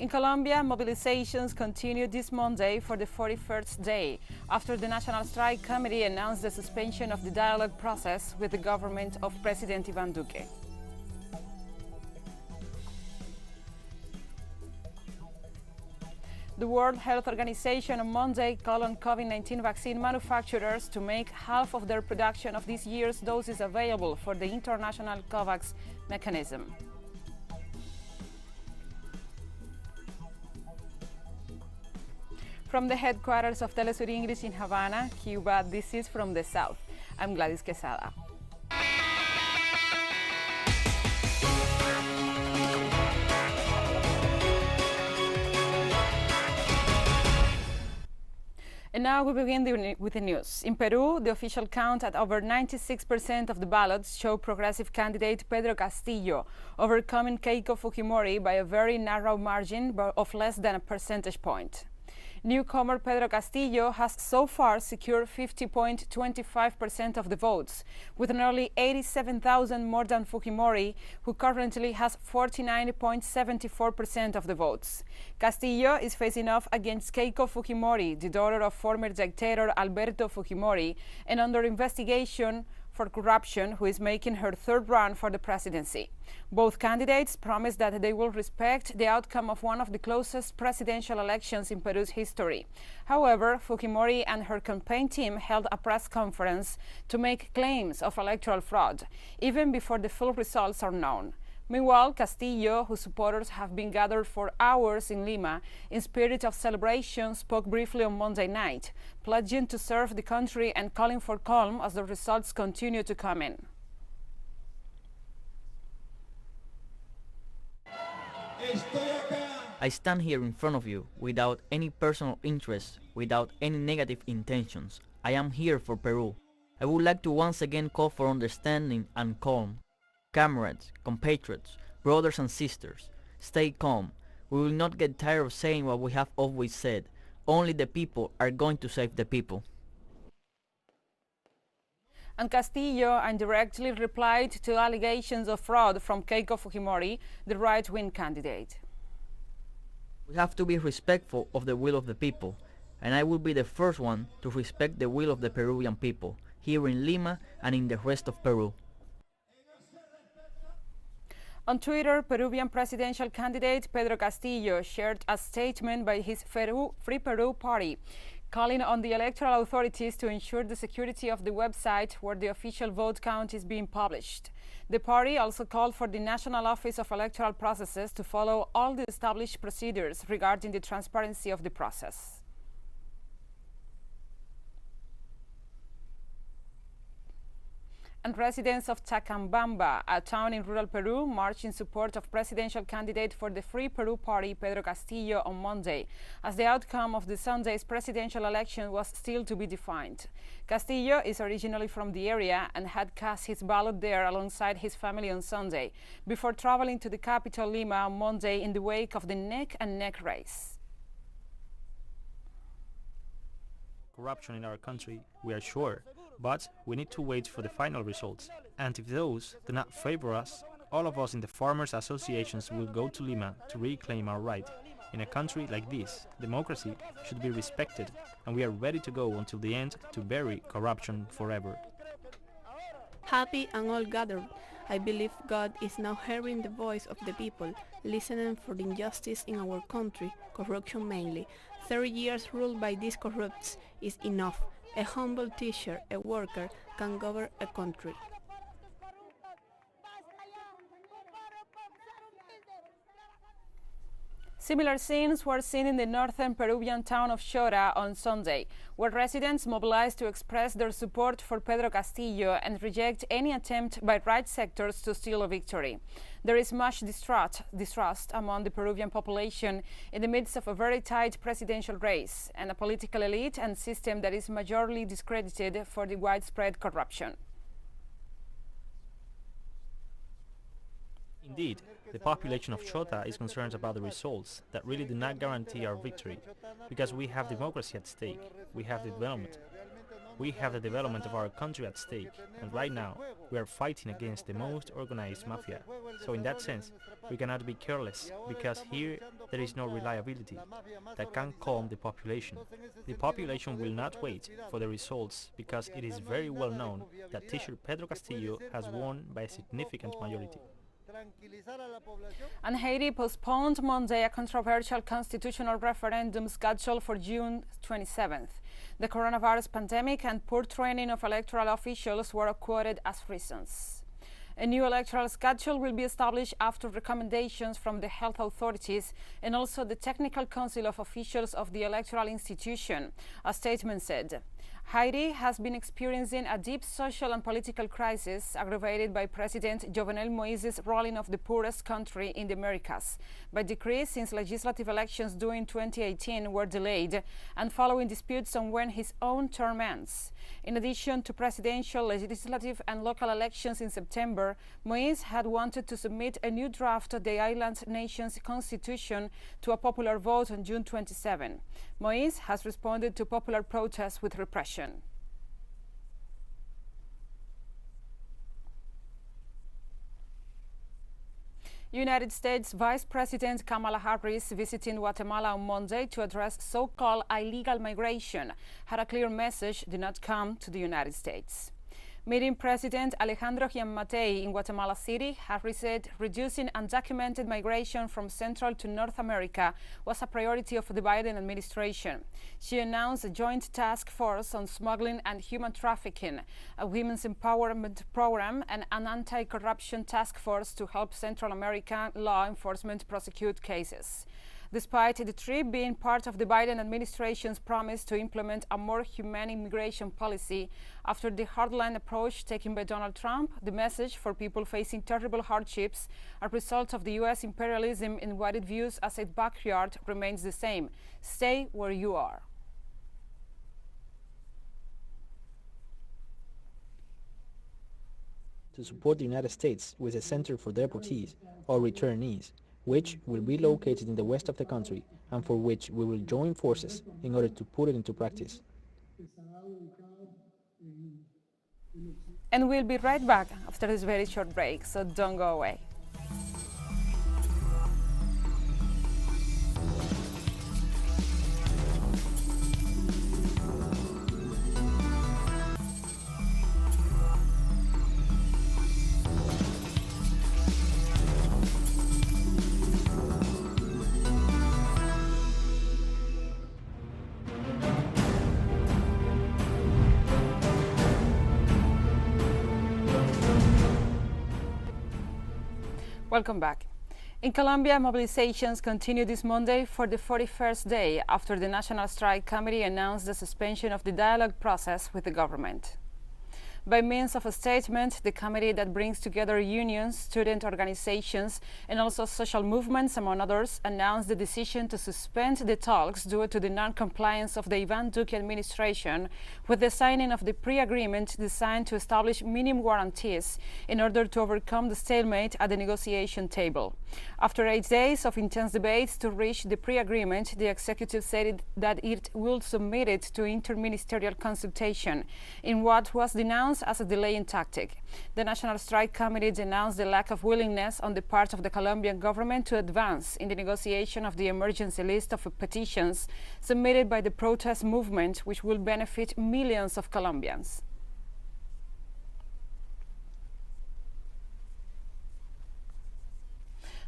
In Colombia, mobilizations continued this Monday for the 41st day, after the National Strike Committee announced the suspension of the dialogue process with the government of President Iván Duque. The World Health Organization on Monday called on COVID-19 vaccine manufacturers to make half of their production of this year's doses available for the international COVAX mechanism. From the headquarters of TeleSUR English in Havana, Cuba, this is From the South. I'm Gladys Quesada. And now we begin with the news. In Peru, the official count at over 96% of the ballots show progressive candidate Pedro Castillo overcoming Keiko Fujimori by a very narrow margin of less than a percentage point. Newcomer Pedro Castillo has so far secured 50.25% of the votes, with nearly 87,000 more than Fujimori, who currently has 49.74% of the votes. Castillo is facing off against Keiko Fujimori, the daughter of former dictator Alberto Fujimori, and under investigation for corruption, who is making her third run for the presidency. Both candidates promised that they will respect the outcome of one of the closest presidential elections in Peru's history. However, Fujimori and her campaign team held a press conference to make claims of electoral fraud, even before the full results are known. Meanwhile, Castillo, whose supporters have been gathered for hours in Lima in spirit of celebration, spoke briefly on Monday night, pledging to serve the country and calling for calm as the results continue to come in. I stand here in front of you without any personal interest, without any negative intentions. I am here for Peru. I would like to once again call for understanding and calm. Comrades, compatriots, brothers and sisters, stay calm. We will not get tired of saying what we have always said. Only the people are going to save the people. And Castillo indirectly replied to allegations of fraud from Keiko Fujimori, the right-wing candidate. We have to be respectful of the will of the people, and I will be the first one to respect the will of the Peruvian people, here in Lima and in the rest of Peru. On Twitter, Peruvian presidential candidate Pedro Castillo shared a statement by his Free Peru party, calling on the electoral authorities to ensure the security of the website where the official vote count is being published. The party also called for the National Office of Electoral Processes to follow all the established procedures regarding the transparency of the process. And residents of Chacambamba, a town in rural Peru, marched in support of presidential candidate for the Free Peru Party, Pedro Castillo, on Monday, as the outcome of the Sunday's presidential election was still to be defined. Castillo is originally from the area and had cast his ballot there alongside his family on Sunday, before traveling to the capital Lima on Monday in the wake of the neck-and-neck race. Corruption in our country, we are sure, but we need to wait for the final results. And if those do not favor us, all of us in the farmers' associations will go to Lima to reclaim our right. In a country like this, democracy should be respected, and we are ready to go until the end to bury corruption forever. Happy and all gathered, I believe God is now hearing the voice of the people, listening for the injustice in our country, corruption mainly. 30 years ruled by these corrupts is enough. A humble teacher, a worker, can govern a country. Similar scenes were seen in the northern Peruvian town of Chora on Sunday, where residents mobilized to express their support for Pedro Castillo and reject any attempt by right sectors to steal a victory. There is much distrust among the Peruvian population in the midst of a very tight presidential race and a political elite and system that is majorly discredited for the widespread corruption. Indeed, the population of Chota is concerned about the results that really do not guarantee our victory, because we have democracy at stake, we have development. We have the development of our country at stake, and right now we are fighting against the most organized mafia. So in that sense, we cannot be careless, because here there is no reliability that can calm the population. The population will not wait for the results, because it is very well known that teacher Pedro Castillo has won by a significant majority. And Haiti postponed Monday a controversial constitutional referendum scheduled for June 27th. The coronavirus pandemic and poor training of electoral officials were quoted as reasons. A new electoral schedule will be established after recommendations from the health authorities and also the Technical Council of Officials of the electoral institution, a statement said. Haiti has been experiencing a deep social and political crisis aggravated by President Jovenel Moise's ruling of the poorest country in the Americas by decree since legislative elections during 2018 were delayed and following disputes on when his own term ends. In addition to presidential, legislative and local elections in September, Moise had wanted to submit a new draft of the island nation's constitution to a popular vote on June 27. Moise has responded to popular protests with repression. United States Vice President Kamala Harris, visiting Guatemala on Monday to address so-called illegal migration, had a clear message: do not come to the United States. Meeting President Alejandro Giammattei in Guatemala City, Harris said reducing undocumented migration from Central to North America was a priority of the Biden administration. She announced a joint task force on smuggling and human trafficking, a women's empowerment program, and an anti-corruption task force to help Central American law enforcement prosecute cases. Despite the trip being part of the Biden administration's promise to implement a more humane immigration policy after the hardline approach taken by Donald Trump, the message for people facing terrible hardships, a result of the U.S. imperialism in what it views as its backyard, remains the same: stay where you are. To support the United States with a center for deportees or returnees, which will be located in the west of the country and for which we will join forces in order to put it into practice. And we'll be right back after this very short break, so don't go away. Welcome back. In Colombia, mobilizations continue this Monday for the 41st day after the National Strike Committee announced the suspension of the dialogue process with the government. By means of a statement, the committee that brings together unions, student organizations, and also social movements, among others, announced the decision to suspend the talks due to the non-compliance of the Iván Duque administration with the signing of the pre-agreement designed to establish minimum guarantees in order to overcome the stalemate at the negotiation table. After 8 days of intense debates to reach the pre-agreement, the executive said that it will submit it to interministerial consultation in what was denounced as a delaying tactic. The National Strike Committee denounced the lack of willingness on the part of the Colombian government to advance in the negotiation of the emergency list of petitions submitted by the protest movement, which will benefit millions of Colombians.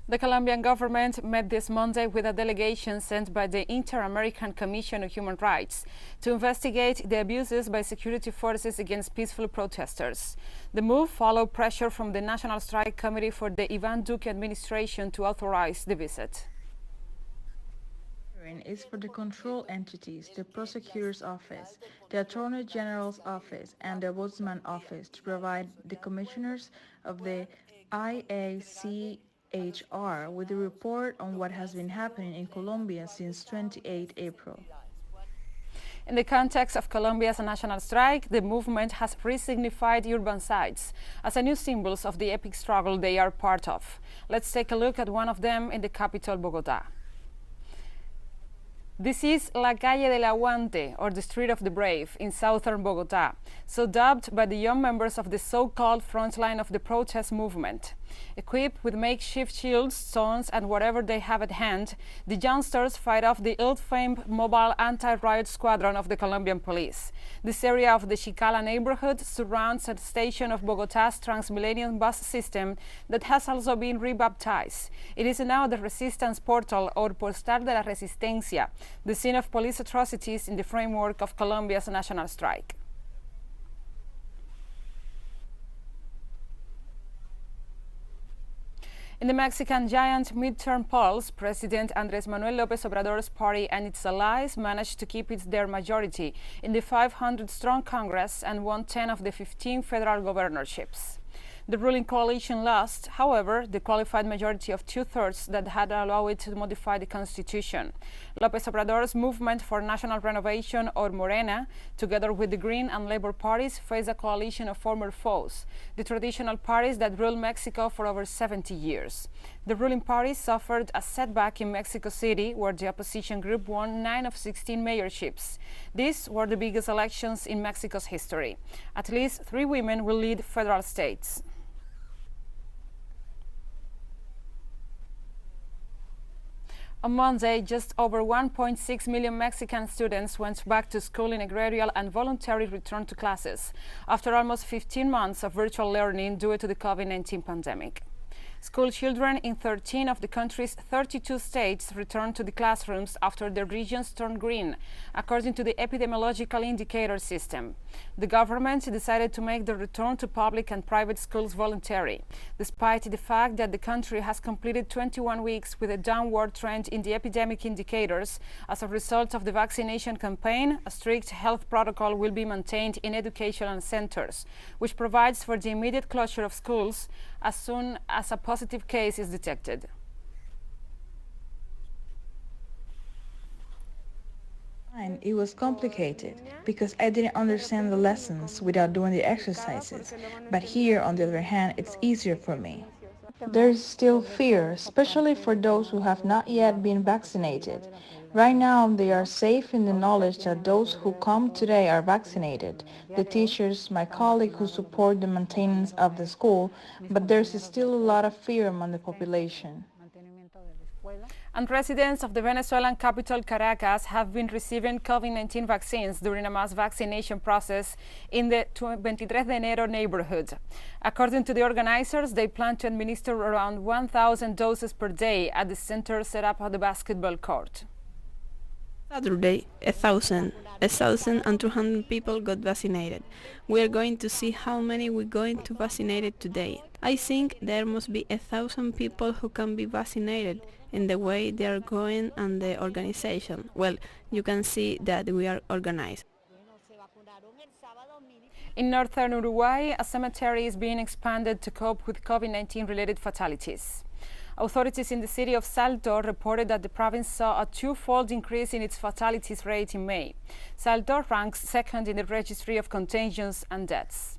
The Colombian government met this Monday with a delegation sent by the Inter-American Commission on Human Rights to investigate the abuses by security forces against peaceful protesters. The move followed pressure from the National Strike Committee for the Iván Duque administration to authorize the visit. Is for the control entities, the Prosecutor's Office, the Attorney General's Office, and the Ombudsman Office to provide the commissioners of the IACHR with a report on what has been happening in Colombia since 28 April. In the context of Colombia's national strike, the movement has re-signified urban sites as a new symbols of the epic struggle they are part of. Let's take a look at one of them in the capital, Bogotá. This is La Calle del Aguante, or the Street of the Brave, in southern Bogotá, so dubbed by the young members of the so-called front line of the protest movement. Equipped with makeshift shields, stones, and whatever they have at hand, the youngsters fight off the ill-famed mobile anti-riot squadron of the Colombian police. This area of the Chicala neighborhood surrounds a station of Bogotá's Transmillennium bus system that has also been rebaptized. It is now the Resistance Portal, or Postal de la Resistencia, the scene of police atrocities in the framework of Colombia's national strike. In the Mexican giant midterm polls, President Andrés Manuel López Obrador's party and its allies managed to keep their majority in the 500-strong Congress and won 10 of the 15 federal governorships. The ruling coalition lost, however, the qualified majority of 2/3 that had allowed it to modify the constitution. López Obrador's Movement for National Renovation, or Morena, together with the Green and Labor parties, face a coalition of former foes, the traditional parties that ruled Mexico for over 70 years. The ruling party suffered a setback in Mexico City, where the opposition group won 9 of 16 mayorships. These were the biggest elections in Mexico's history. At least 3 women will lead federal states. On Monday, just over 1.6 million Mexican students went back to school in a gradual and voluntary return to classes after almost 15 months of virtual learning due to the COVID-19 pandemic. School children in 13 of the country's 32 states returned to the classrooms after their regions turned green, according to the epidemiological indicator system. The government decided to make the return to public and private schools voluntary, despite the fact that the country has completed 21 weeks with a downward trend in the epidemic indicators. As a result of the vaccination campaign, a strict health protocol will be maintained in educational centers, which provides for the immediate closure of schools as soon as a positive case is detected. It was complicated because I didn't understand the lessons without doing the exercises, but here, on the other hand, it's easier for me. There's still fear, especially for those who have not yet been vaccinated. Right now, they are safe in the knowledge that those who come today are vaccinated, the teachers, my colleague who support the maintenance of the school, but there's still a lot of fear among the population. And residents of the Venezuelan capital Caracas have been receiving COVID-19 vaccines during a mass vaccination process in the 23 de Enero neighborhood. According to the organizers, they plan to administer around 1,000 doses per day at the center set up at the basketball court. Saturday, 1,200 people got vaccinated. We are going to see how many we're going to vaccinate today. I think there must be 1,000 people who can be vaccinated in the way they are going and the organization. Well, you can see that we are organized. In northern Uruguay, a cemetery is being expanded to cope with COVID-19 related fatalities. Authorities in the city of Salto reported that the province saw a 2-fold increase in its fatalities rate in May. Salto ranks second in the registry of contagions and deaths.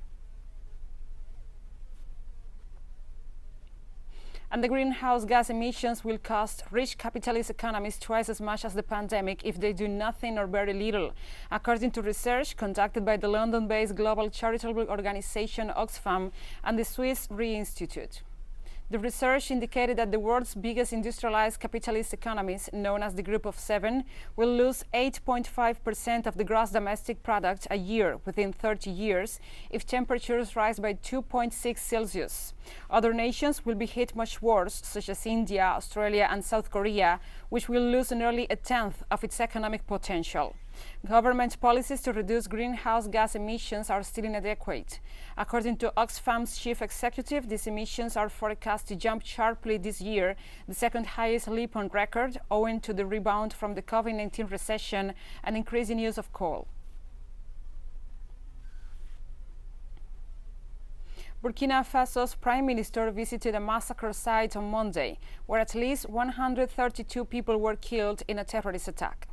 And the greenhouse gas emissions will cost rich capitalist economies twice as much as the pandemic if they do nothing or very little, according to research conducted by the London-based global charitable organization Oxfam and the Swiss Re Institute. The research indicated that the world's biggest industrialized capitalist economies, known as the Group of Seven, will lose 8.5% of the gross domestic product a year within 30 years if temperatures rise by 2.6 Celsius. Other nations will be hit much worse, such as India, Australia, and South Korea, which will lose nearly a tenth of its economic potential. Government policies to reduce greenhouse gas emissions are still inadequate. According to Oxfam's chief executive, these emissions are forecast to jump sharply this year, the second highest leap on record, owing to the rebound from the COVID-19 recession and increasing use of coal. Burkina Faso's prime minister visited a massacre site on Monday, where at least 132 people were killed in a terrorist attack.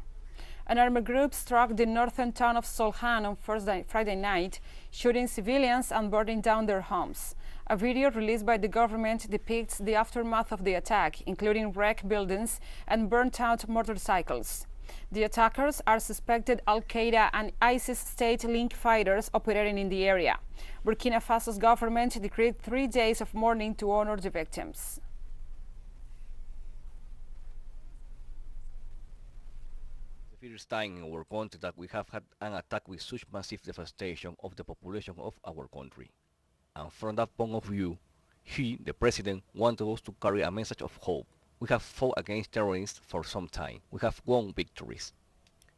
An armed group struck the northern town of Solhan on Friday night, shooting civilians and burning down their homes. A video released by the government depicts the aftermath of the attack, including wrecked buildings and burnt-out motorcycles. The attackers are suspected Al-Qaeda and ISIS state-linked fighters operating in the area. Burkina Faso's government decreed 3 days of mourning to honor the victims. The first time in our country that we have had an attack with such massive devastation of the population of our country. And from that point of view, he, the president, wanted us to carry a message of hope. We have fought against terrorists for some time. We have won victories.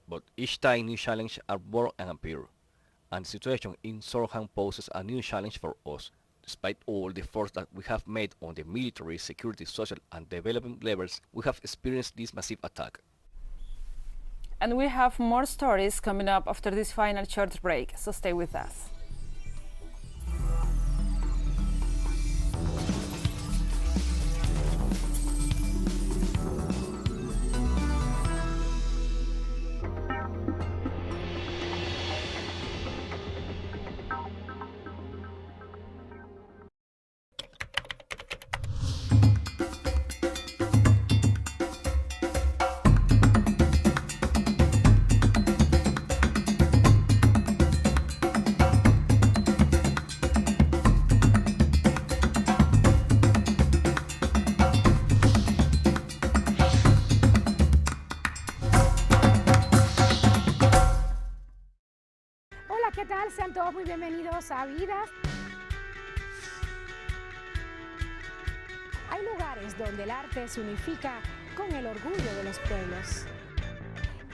But each time new challenges are born and appear. And the situation in Sorghum poses a new challenge for us. Despite all the efforts that we have made on the military, security, social and development levels, we have experienced this massive attack. And we have more stories coming up after this final short break, so stay with us. ¿Qué tal? Sean todos muy bienvenidos a Vidas. Hay lugares donde el arte se unifica con el orgullo de los pueblos.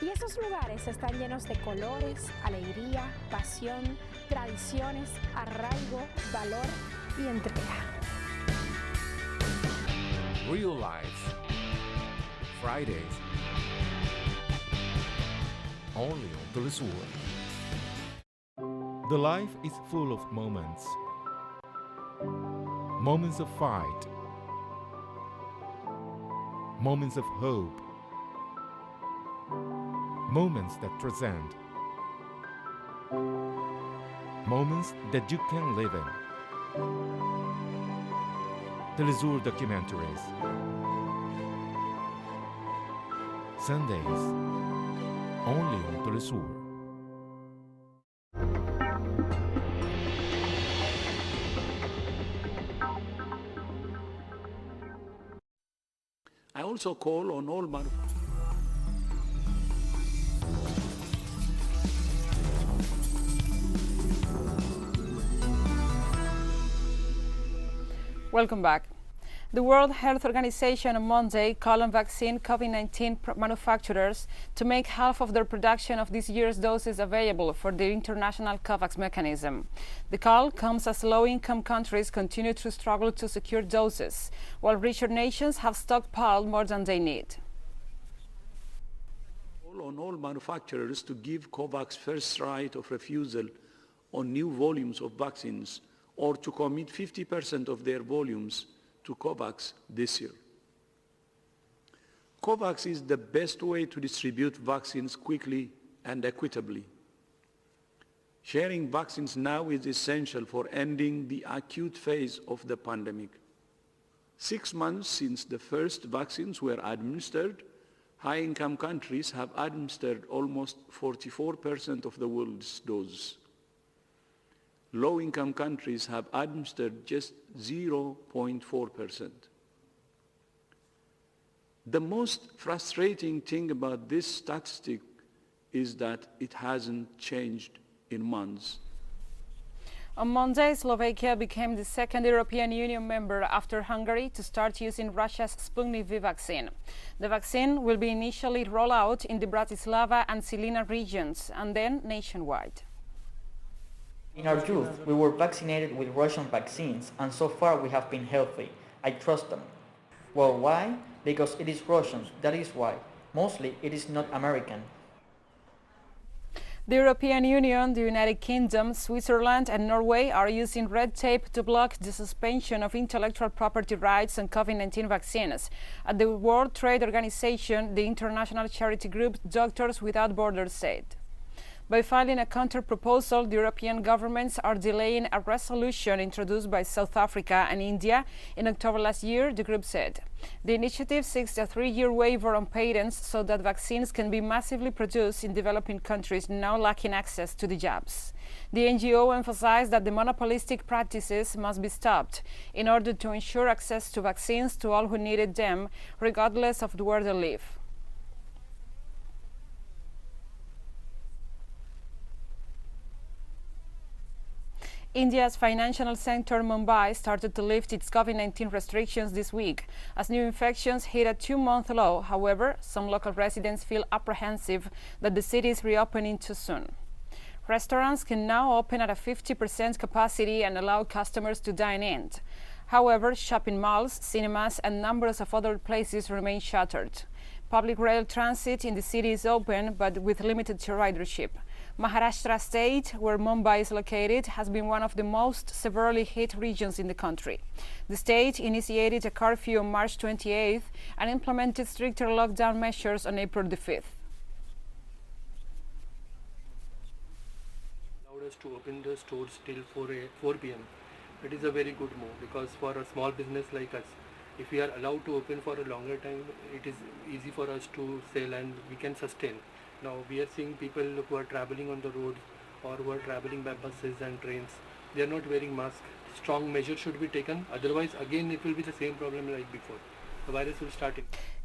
Y esos lugares están llenos de colores, alegría, pasión, tradiciones, arraigo, valor y entrega. Real Life. Fridays. Only on TeleSUR. The life is full of moments. Moments of fight. Moments of hope. Moments that transcend. Moments that you can live in. TeleSUR documentaries. Sundays. Only on TeleSUR. I also call on all Welcome back. The World Health Organization on Monday called on vaccine COVID-19 manufacturers to make half of their production of this year's doses available for the international COVAX mechanism. The call comes as low-income countries continue to struggle to secure doses, while richer nations have stockpiled more than they need. On all manufacturers to give COVAX first right of refusal on new volumes of vaccines, or to commit 50% of their volumes to COVAX this year. COVAX is the best way to distribute vaccines quickly and equitably. Sharing vaccines now is essential for ending the acute phase of the pandemic. 6 months since the first vaccines were administered, high-income countries have administered almost 44% of the world's doses. Low-income countries have administered just 0.4%. The most frustrating thing about this statistic is that it hasn't changed in months. On Monday, Slovakia became the second European Union member after Hungary to start using Russia's Sputnik V vaccine. The vaccine will be initially rolled out in the Bratislava and Žilina regions and then nationwide. In our youth, we were vaccinated with Russian vaccines, and so far we have been healthy. I trust them. Well, why? Because it is Russian, that is why. Mostly, it is not American. The European Union, the United Kingdom, Switzerland and Norway are using red tape to block the suspension of intellectual property rights on COVID-19 vaccines. At the World Trade Organization, the international charity group Doctors Without Borders said. By filing a counter-proposal, the European governments are delaying a resolution introduced by South Africa and India in October last year, the group said. The initiative seeks a 3-year waiver on patents so that vaccines can be massively produced in developing countries now lacking access to the jabs. The NGO emphasized that the monopolistic practices must be stopped in order to ensure access to vaccines to all who needed them, regardless of where they live. India's financial center Mumbai started to lift its COVID-19 restrictions this week as new infections hit a 2-month low. However, some local residents feel apprehensive that the city is reopening too soon. Restaurants can now open at a 50% capacity and allow customers to dine in. However, shopping malls, cinemas, and numbers of other places remain shuttered. Public rail transit in the city is open, but with limited ridership. Maharashtra state, where Mumbai is located, has been one of the most severely hit regions in the country. The state initiated a curfew on March 28th and implemented stricter lockdown measures on April the 5th. Allowed us to open the stores till 4 p.m. It is a very good move because for a small business like us, if we are allowed to open for a longer time, it is easy for us to sell and we can sustain. Now we are seeing people who are traveling on the roads or who are traveling by buses and trains. They are not wearing masks. Strong measures should be taken. Otherwise, again, it will be the same problem like before. The virus will start.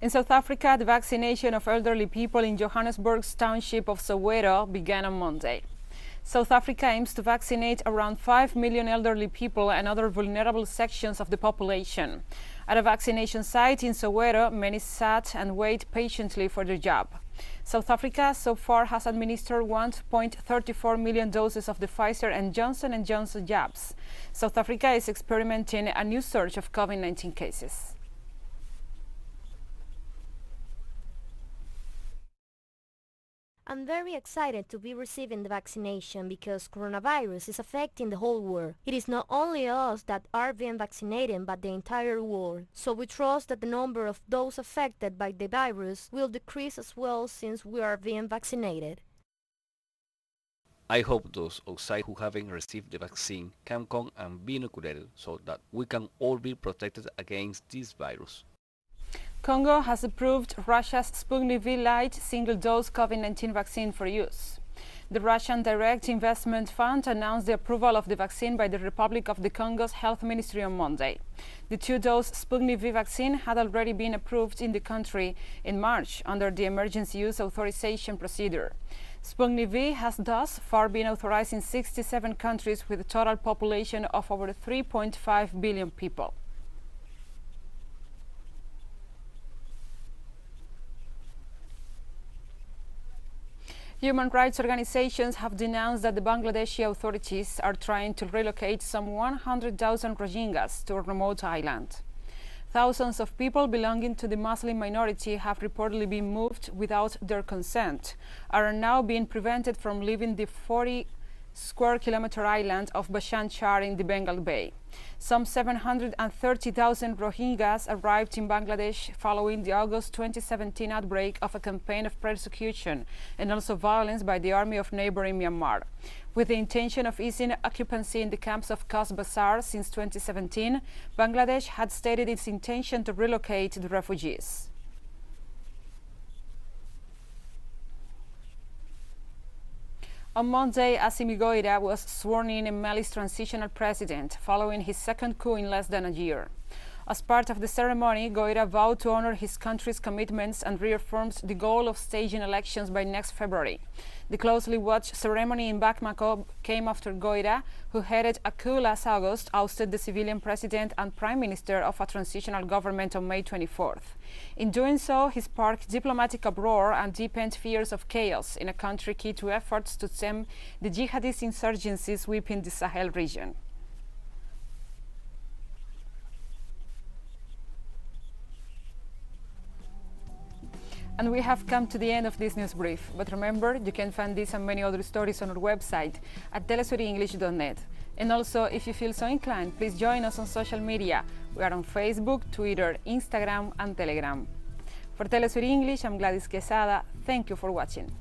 In South Africa, the vaccination of elderly people in Johannesburg's township of Soweto began on Monday. South Africa aims to vaccinate around 5 million elderly people and other vulnerable sections of the population. At a vaccination site in Soweto, many sat and waited patiently for their jab. South Africa so far has administered 1.34 million doses of the Pfizer and Johnson & Johnson jabs. South Africa is experimenting a new surge of COVID-19 cases. I'm very excited to be receiving the vaccination because coronavirus is affecting the whole world. It is not only us that are being vaccinated but the entire world. So we trust that the number of those affected by the virus will decrease as well since we are being vaccinated. I hope those outside who haven't received the vaccine can come and be inoculated so that we can all be protected against this virus. Congo has approved Russia's Sputnik V Light single-dose COVID-19 vaccine for use. The Russian Direct Investment Fund announced the approval of the vaccine by the Republic of the Congo's Health Ministry on Monday. The 2-dose Sputnik V vaccine had already been approved in the country in March under the Emergency Use Authorization procedure. Sputnik V has thus far been authorized in 67 countries with a total population of over 3.5 billion people. Human rights organizations have denounced that the Bangladeshi authorities are trying to relocate some 100,000 Rohingyas to a remote island. Thousands of people belonging to the Muslim minority have reportedly been moved without their consent, are now being prevented from leaving the 40-square-kilometer island of Bhasan Char in the Bengal Bay. Some 730,000 Rohingyas arrived in Bangladesh following the August 2017 outbreak of a campaign of persecution and also violence by the army of neighboring Myanmar. With the intention of easing occupancy in the camps of Cox's Bazar since 2017, Bangladesh had stated its intention to relocate the refugees. On Monday, Assimi Goïta was sworn in Mali's transitional president, following his second coup in less than a year. As part of the ceremony, Goïta vowed to honor his country's commitments and reaffirmed the goal of staging elections by next February. The closely watched ceremony in Bamako came after Goïta, who headed a coup last August, ousted the civilian president and prime minister of a transitional government on May 24th. In doing so, he sparked diplomatic uproar and deepened fears of chaos in a country key to efforts to stem the jihadist insurgency sweeping the Sahel region. And we have come to the end of this news brief. But remember, you can find this and many other stories on our website at telesurenglish.net. And also, if you feel so inclined, please join us on social media. We are on Facebook, Twitter, Instagram, and Telegram. For TeleSUR English, I'm Gladys Quesada. Thank you for watching.